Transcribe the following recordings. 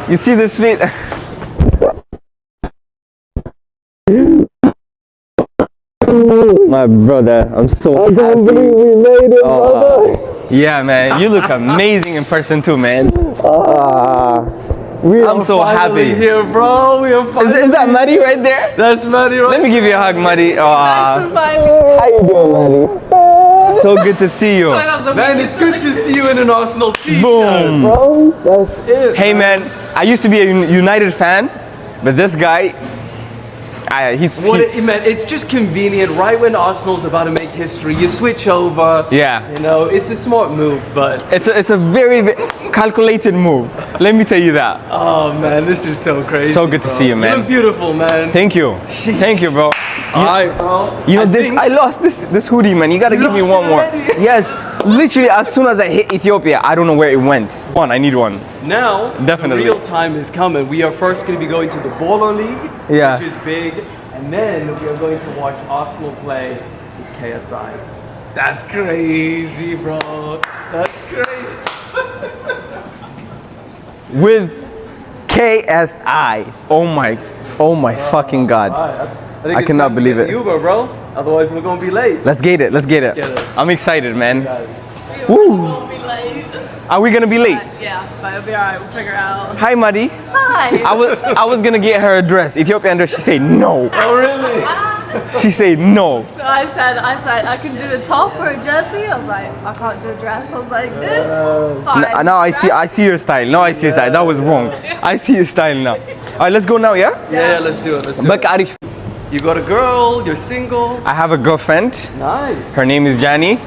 You see this feet? My brother, I'm so happy. I can't believe we made it, brother. Yeah, man, you look amazing in person too, man. I'm so happy here, bro. We are is that Maddie right there? That's Maddie, right? Let me give you a hug, Maddie. Nice to find me. How you doing, Maddie? So good to see you. Man, it's good to see you in an Arsenal t-shirt. Boom. Bro, that's it. Hey, man, I used to be a United fan, but this guy, it's just convenient. Right when Arsenal's about to make history, you switch over. Yeah. You know, it's a smart move, but it's a very, very calculated move. Let me tell you that. Oh man, this is so crazy. So good to see you, man. You look beautiful, man. Thank you. Thank you, bro. Alright, bro. You know I lost this hoodie, man. You gotta give me one more. Yes. Literally, as soon as I hit Ethiopia, I don't know where it went. I need one. Now, definitely. The real time is coming. We are first going to be going to the Baller League, Yeah. which is big, and then we are going to watch Arsenal play with KSI. That's crazy, bro. That's crazy. With KSI. Oh my fucking God. I cannot believe it. Uber, bro. Otherwise, we're gonna be late. Let's get it. Let's get it. I'm excited, man. Guys. Woo. Won't be late. Are we gonna be late? Yeah, but it'll be alright. We'll figure out. Hi, Maddie. Hi. I was gonna get her a dress, Ethiopian dress. She said no. Oh, really? She said no. I said I can do a top or a jersey. I was like, I can't do a dress. I was like, this. Fine. Now I see your style. Now I see your style. That was wrong. I see your style now. All right, let's go now, yeah? Yeah, let's do it. Let's do But it. Arif, You got a girl. You're single. I have a girlfriend. Nice. Her name is Jani.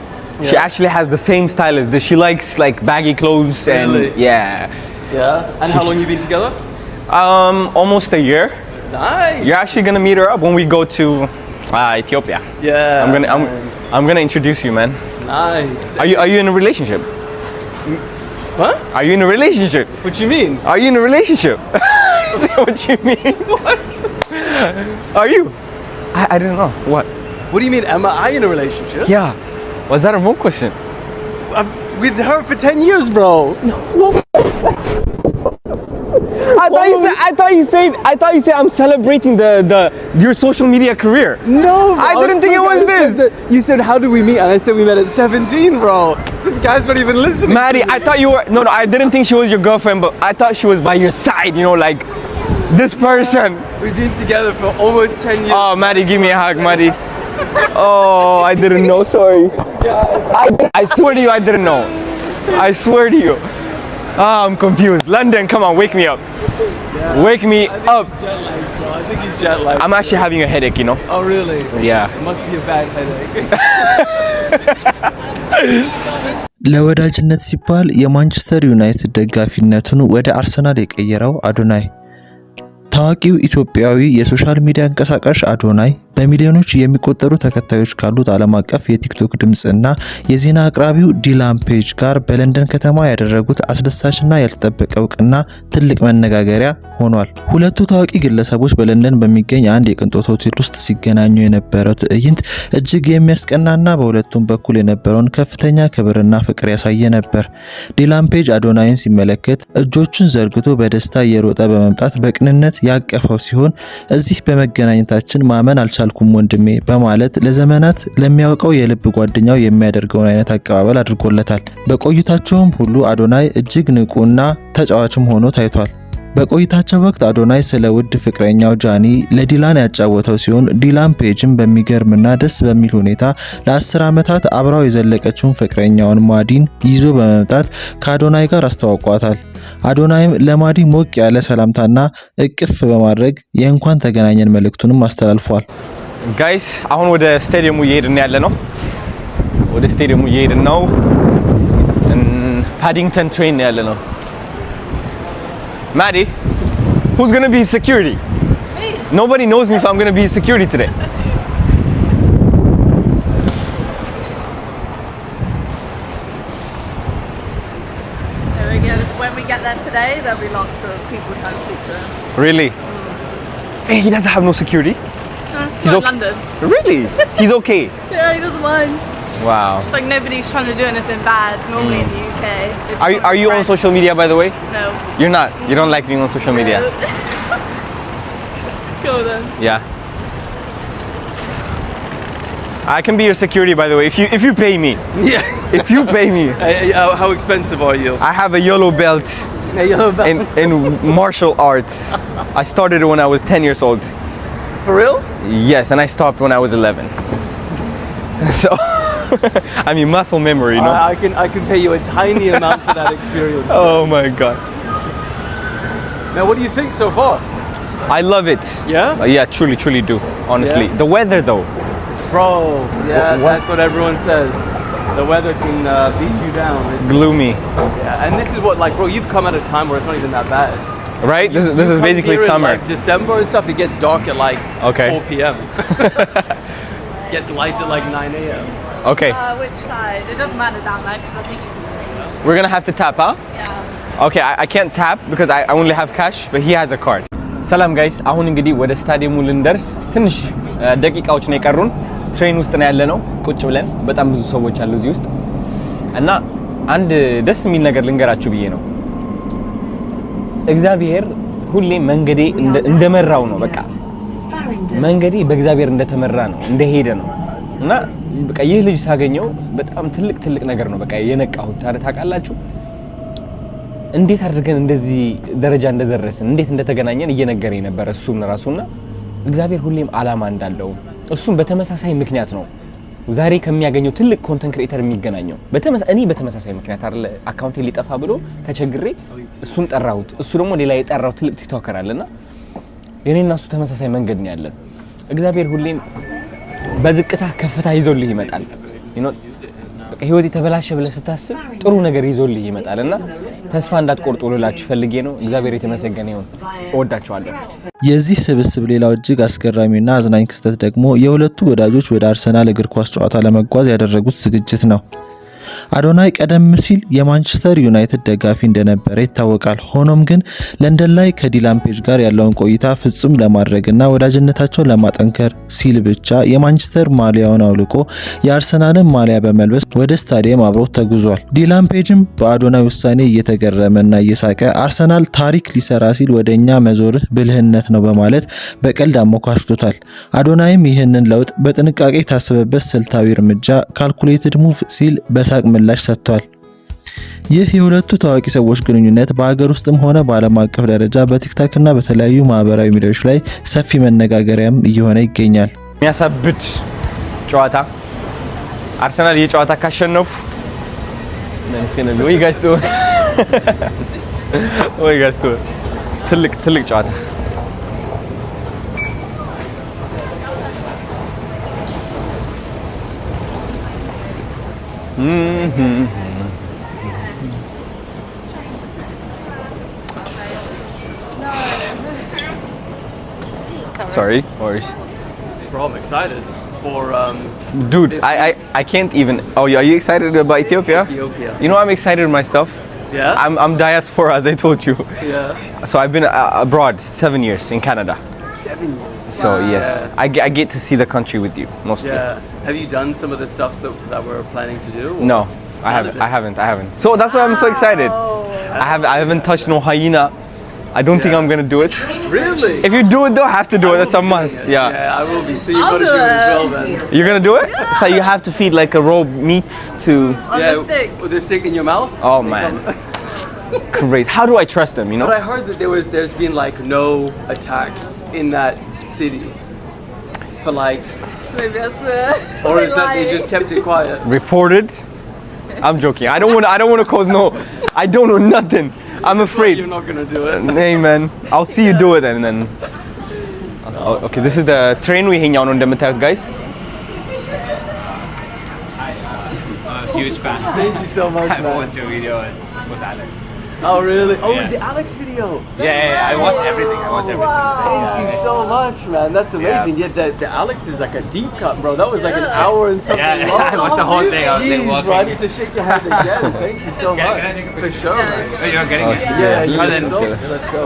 She actually has the same style as this. She likes like baggy clothes and Really? yeah. Yeah. And how long you been together? Almost a year. Nice. You're actually gonna meet her up when we go to Ethiopia. Yeah. I'm gonna introduce you, man. Nice. Are you in a relationship? What? Are you in a relationship? What you mean? Are you in a relationship? Is that what you mean? What? Are you? I don't know. What? What do you mean? Am I in a relationship? Yeah. Was that a wrong question? I'm with her for 10 years, bro. I thought you said I'm celebrating your social media career. No, bro. I didn't think it was this. You said, how did we meet? And I said we met at 17, bro. This guy's not even listening. Maddie, I thought you were no, I didn't think she was your girlfriend, but I thought she was by your side, you know, like this person. We've been together for almost 10 years. Oh, Maddie, give me a hug, Maddie. Oh, I didn't know, sorry. I swear to you, I didn't know. I swear to you. Ah, I'm confused. London, come on, wake me up. Yeah. Wake me up. Jet lagged, bro. I think he's jet lagged. I'm actually having a headache, you know. Oh, really? Yeah. It must be a bad headache. ለወዳጅነት ሲባል የማንቸስተር ዩናይትድ ደጋፊነቱን ወደ አርሰናል የቀየረው አዶናይ ታዋቂው ኢትዮጵያዊ የሶሻል ሚዲያ አንቀሳቃሽ አዶናይ በሚሊዮኖች የሚቆጠሩ ተከታዮች ካሉት ዓለም አቀፍ የቲክቶክ ድምጽና የዜና አቅራቢው ዲላን ፔጅ ጋር በለንደን ከተማ ያደረጉት አስደሳችና ያልተጠበቀ እውቅና ትልቅ መነጋገሪያ ሆኗል። ሁለቱ ታዋቂ ግለሰቦች በለንደን በሚገኝ አንድ የቅንጦት ሆቴል ውስጥ ሲገናኙ የነበረው ትዕይንት እጅግ የሚያስቀናና በሁለቱም በኩል የነበረውን ከፍተኛ ክብርና ፍቅር ያሳየ ነበር። ዲላን ፔጅ አዶናይን ሲመለከት እጆቹን ዘርግቶ በደስታ እየሮጠ በመምጣት በቅንነት ያቀፈው ሲሆን እዚህ በመገናኘታችን ማመን አልቻልኩም ወንድሜ በማለት ለዘመናት ለሚያውቀው የልብ ጓደኛው የሚያደርገውን አይነት አቀባበል አድርጎለታል። በቆይታቸውም ሁሉ አዶናይ እጅግ ንቁና ተጫዋችም ሆኖ ታይቷል። በቆይታቸው ወቅት አዶናይ ስለ ውድ ፍቅረኛው ጃኒ ለዲላን ያጫወተው ሲሆን ዲላን ፔጅም በሚገርምና ደስ በሚል ሁኔታ ለ10 ዓመታት አብራው የዘለቀችውን ፍቅረኛውን ማዲን ይዞ በመምጣት ከአዶናይ ጋር አስተዋውቋታል። አዶናይም ለማዲ ሞቅ ያለ ሰላምታና እቅፍ በማድረግ የእንኳን ተገናኘን መልእክቱንም አስተላልፏል። ጋይስ አሁን ወደ ስታዲየሙ እየሄድን ያለ ነው። ወደ ስታዲየሙ እየሄድን ነው። ፓዲንግተን ትሬን ያለ ነው። Maddie, who's gonna be security? Me. Nobody knows me, so I'm gonna be security today. When we get there today, there'll be lots of people trying to speak to him. Really? Hey, he doesn't have no security? He's okay. London. Really? He's okay? Yeah, he doesn't mind. Wow. It's like nobody's trying to do anything bad normally in the UK. It's Are you on friends. social media, by the way? No. You're not. You don't like being on social media. Go then. Yeah. I can be your security, by the way, if you pay me. Yeah. If you pay me. How expensive are you? I have a yellow belt in martial arts. I started it when I was 10 years old. For real? Yes, and I stopped when I was 11. So, I mean, muscle memory, you know? I can pay you a tiny amount for that experience. Oh my God. Now, what do you think so far? I love it. Yeah? Yeah, truly do, honestly. Yeah? The weather though. Bro, yeah, What- that's what everyone says. The weather can beat you down. It's gloomy, Yeah, and this is what, like, bro, you've come at a time where it's not even that bad. right? This You is come basically here in, summer. like December and stuff, it gets dark at like Okay. 4 p.m. Gets light at like 9 a.m. Okay, Which side? It doesn't matter down there because I think we're gonna have to tap, huh? yeah. Okay, I can't tap because I only have cash, but he has a card. ሰላም ጋይስ፣ አሁን እንግዲህ ወደ ስታዲየሙ ልንደርስ ትንሽ ደቂቃዎች ነው የቀሩን። ትሬን ውስጥ ነው ያለነው ቁጭ ብለን፣ በጣም ብዙ ሰዎች አሉ እዚህ ውስጥ እና አንድ ደስ የሚል ነገር ልንገራችሁ ብዬ ነው። እግዚአብሔር ሁሌ መንገዴ እንደመራው ነው። በቃ መንገዴ በእግዚአብሔር እንደተመራ ነው፣ እንደሄደ ነው እና በቃ ይህ ልጅ ሳገኘው በጣም ትልቅ ነገር ነው በቃ የነቃሁት። ታውቃላችሁ እንዴት አድርገን እንደዚህ ደረጃ እንደደረስን እንዴት እንደተገናኘን እየነገረኝ ነበር እሱም ራሱና እግዚአብሔር ሁሌም አላማ እንዳለው እሱም በተመሳሳይ ምክንያት ነው ዛሬ ከሚያገኘው ትልቅ ኮንተንት ክሬተር የሚገናኘው እኔ በተመሳሳይ ምክንያት አይደል አካውንቴ ሊጠፋ ብሎ ተቸግሬ እሱን ጠራሁት እሱ ደግሞ ሌላ የጠራው ትልቅ ቲክቶከር አለና የኔና እሱ ተመሳሳይ መንገድ ነው ያለን እግዚአብሔር ሁሌም በዝቅታ ከፍታ ይዞልህ ይመጣል በቃ ህይወት የተበላሸ ብለህ ስታስብ ጥሩ ነገር ይዞልህ ይመጣልና ተስፋ እንዳትቆርጡ ልላችሁ ፈልጌ ነው እግዚአብሔር የተመሰገነ ይሁን እወዳችኋለሁ የዚህ ስብስብ ሌላው እጅግ አስገራሚና አዝናኝ ክስተት ደግሞ የሁለቱ ወዳጆች ወደ አርሰናል እግር ኳስ ጨዋታ ለመጓዝ ያደረጉት ዝግጅት ነው አዶናይ ቀደም ሲል የማንቸስተር ዩናይትድ ደጋፊ እንደነበረ ይታወቃል ሆኖም ግን ለንደን ላይ ከዲላን ፔጅ ጋር ያለውን ቆይታ ፍጹም ለማድረግና ወዳጅነታቸውን ለማጠንከር ሲል ብቻ የማንቸስተር ማሊያውን አውልቆ የአርሰናልን ማሊያ በመልበስ ወደ ስታዲየም አብሮት ተጉዟል ዲላን ፔጅም በአዶናይ ውሳኔ እየተገረመና እየሳቀ አርሰናል ታሪክ ሊሰራ ሲል ወደኛ መዞርህ ብልህነት ነው በማለት በቀልድ አሞካሽቶታል አዶናይም ይህንን ለውጥ በጥንቃቄ ታስበበት ስልታዊ እርምጃ ካልኩሌትድ ሙቭ ሲል በሳቅ ምላሽ ሰጥቷል ይህ የሁለቱ ታዋቂ ሰዎች ግንኙነት በአገር ውስጥም ሆነ በዓለም አቀፍ ደረጃ በቲክታክ እና በተለያዩ ማህበራዊ ሚዲያዎች ላይ ሰፊ መነጋገሪያም እየሆነ ይገኛል የሚያሳብድ ጨዋታ አርሰናል የጨዋታ ካሸነፉ ወይ ጋይስ ትልቅ ጨዋታ Sorry, worries. Bro, I'm excited for Dude, I can't even. Oh, are you excited about Ethiopia? Ethiopia. You know, I'm excited myself. Yeah? I'm diaspora, as I told you. Yeah. So I've been abroad 7 years in Canada. 7 years. So yes, I get to see the country with you mostly. Yeah. Have you done some of the stuff that we're planning to do? No, I haven't. So that's why I'm so excited. I haven't touched no hyena. I don't think I'm gonna do it. Really? If you do it though, have to do it. That's a must. Yeah. Yeah, I will be. So you I'll gotta do do it as it. well then. You're gonna do it? So you have to feed like a raw meat to. On the stick. With the stick in your mouth. Oh man. Great. How do I trust them? You know. But I heard that there's been like no attacks in that city for like, Maybe I swear. or is that they just kept it quiet? Reported. I'm joking. I don't want to cause no. I don't know nothing. I'm afraid. You're not gonna do it. Hey man, I'll see you do it and then. Okay, this is the train we hang out on እንደምታዩት guys. Huge fan. Thank you so much, I man. watched your video with Alex. Oh really? Oh, Yeah. the Alex video. Yeah, I watched everything. Thank you so much, man. That's amazing. Yeah, the Alex is like a deep cut, bro. That was like an hour and something Yeah, long. I watched the whole thing. I was like Jeez, walking. bro, I need to shake your hand again. Thank you so much. Can I take a For picture? sure, man. Oh, you're getting it. Yeah, you Alright, let's then. go. Let's go.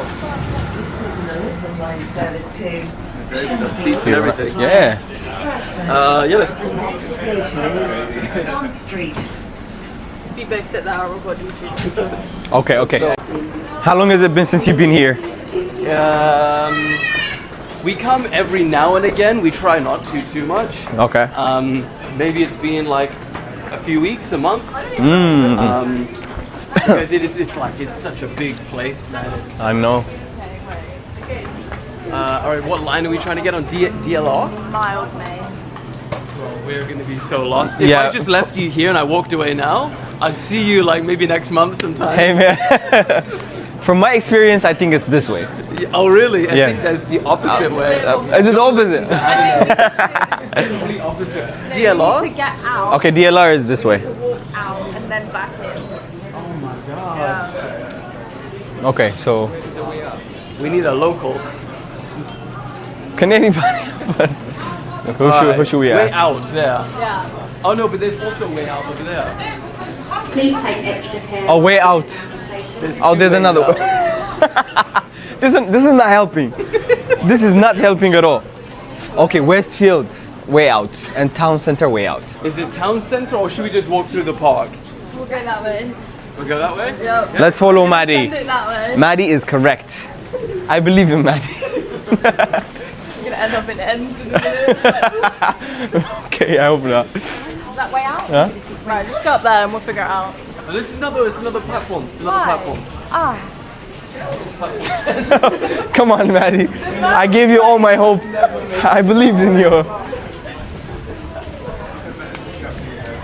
Service to Seats and everything. Yeah. Yeah, let's. If you both sit there, I'll record YouTube. Okay, okay. How long has it been since you've been here? We come every now and again. We try not to too much. Okay. Maybe it's been like a few weeks, a month. Because it's like it's such a big place, man. It's, I know. all right, what line are we trying to get on? DLR? Mild, mate. We're gonna be so lost. If Yeah. I just left you here and I walked away now, I'd see you like maybe next month sometime. Hey man. From my experience, I think it's this way. Oh really? I Yeah. think there's the opposite way. Is it the opposite? Complete opposite. DLR? To get out, Okay, DLR is this way. to walk out, and then back in. Oh my god. Yeah. Okay, so We need a local. can anybody help us? Who should we Way ask? out there. Yeah. Oh no, but there's also way out over there. Please take extra care. Oh, way out. There's Oh, two there's ways another out. way. This is not helping. This is not helping at all. Okay, Westfield, way out, and Town Center, way out. Is it town center or should we just walk through the park? We'll go that way. We'll go that way? Yep. Let's follow Maddie. Send it that way. Maddie is correct. I believe in Maddie. We're gonna end up in ends in a minute. Okay, I hope not. That way out? Huh? Right, just go up there and we'll figure it out. Oh, this is another platform. It's another Why? platform. Ah. Come on, Maddie. I gave you all my hope. I believed in you.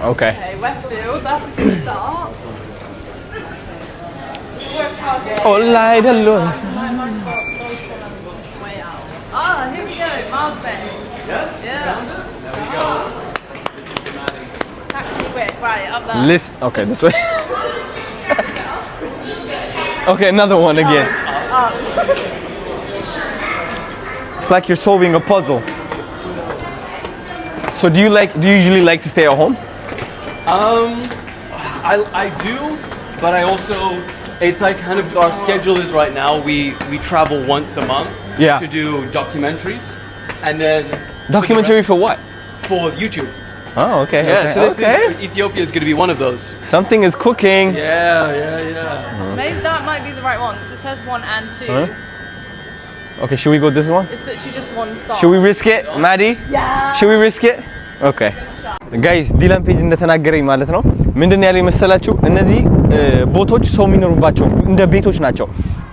Okay. Okay, Westfield, that's a good start. Oh, light alone. Way out. Ah, here we go, Mild Bay. Yes? Yeah. There we go. Taxi quick, right, up there. Listen. Okay, this way. Okay, another one again. It's like you're solving a puzzle. So do you usually like to stay at home? I do, but I also it's like kind of our schedule is right now we travel once a month Yeah. to do documentaries and then Documentary for what? for YouTube. Oh, okay. Yeah, okay, so this okay. is Ethiopia is going to be one of those. Something is cooking. Yeah. Maybe that might be the right one because it says 1 and 2. Huh? Okay, should we go this one? It's literally just one stop. Should we risk it, Maddie? Yeah. Should we risk it? Okay. ጋይስ ዲላን ፔጅ እንደተናገረኝ ማለት ነው ምንድነው ያለኝ መሰላችሁ እነዚህ ቦቶች ሰው የሚኖሩባቸው እንደ ቤቶች ናቸው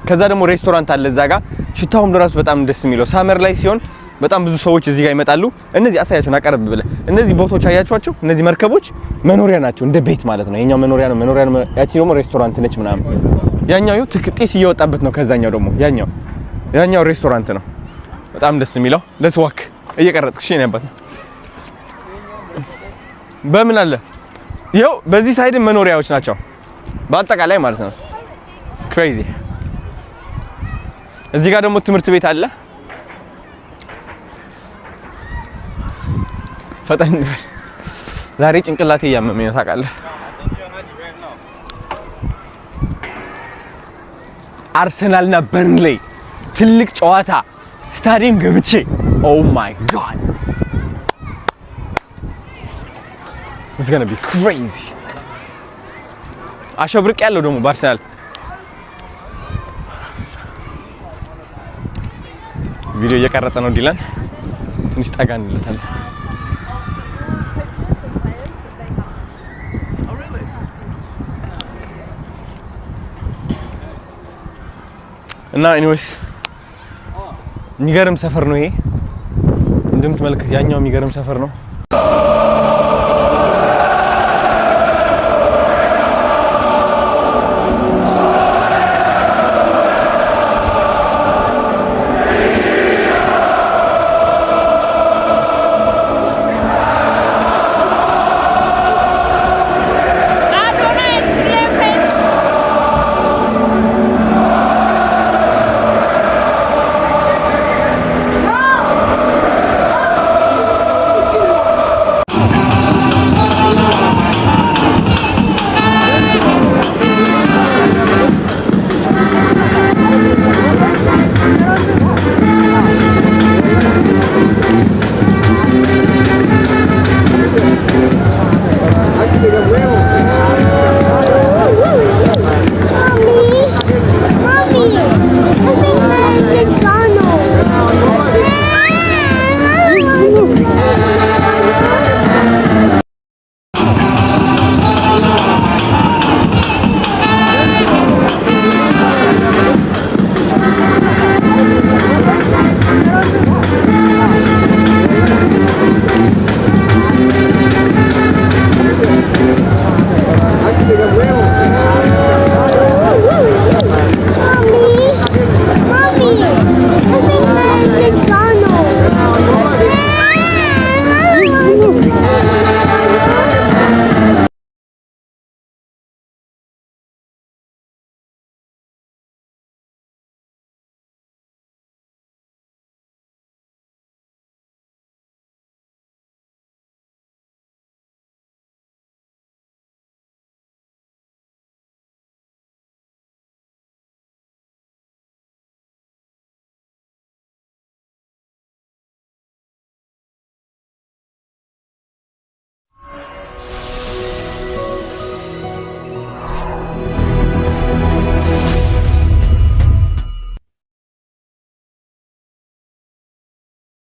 ከዛ ደግሞ ሬስቶራንት አለ እዛ ጋር ሽታውም ለራሱ በጣም ደስ የሚለው ሳመር ላይ ሲሆን በጣም ብዙ ሰዎች እዚህ ጋር ይመጣሉ እነዚህ አሳያችሁና ቀረብ ብለ እነዚህ ቦቶች አያችኋቸው እነዚህ መርከቦች መኖሪያ ናቸው እንደ ቤት ማለት ነው የኛው መኖሪያ ነው ያቺ ደግሞ ሬስቶራንት ነች ምናምን ያኛው ጢስ እየወጣበት ነው ከዛኛው ደግሞ ያኛው ሬስቶራንት ነው በጣም ደስ የሚለው let's walk እየቀረጽክሽ ነበር በምን አለ ይኸው በዚህ ሳይድ መኖሪያዎች ናቸው በአጠቃላይ ማለት ነው ክሬዚ እዚህ ጋር ደግሞ ትምህርት ቤት አለ ፈጠን በል ዛሬ ጭንቅላቴ እያመመኝ ነው ታውቃለህ አርሰናልና በርንሌ ትልቅ ጨዋታ ስታዲየም ገብቼ ኦ ማይ ጋድ It's gonna be crazy. አሸብርቅ ያለው ደግሞ በአርሰናል ቪዲዮ እየቀረጸ ነው ዲላን ትንሽ ጠጋ እንለታለን እና ኤኒዌይስ የሚገርም ሰፈር ነው ይሄ እንደምትመለከት ያኛው የሚገርም ሰፈር ነው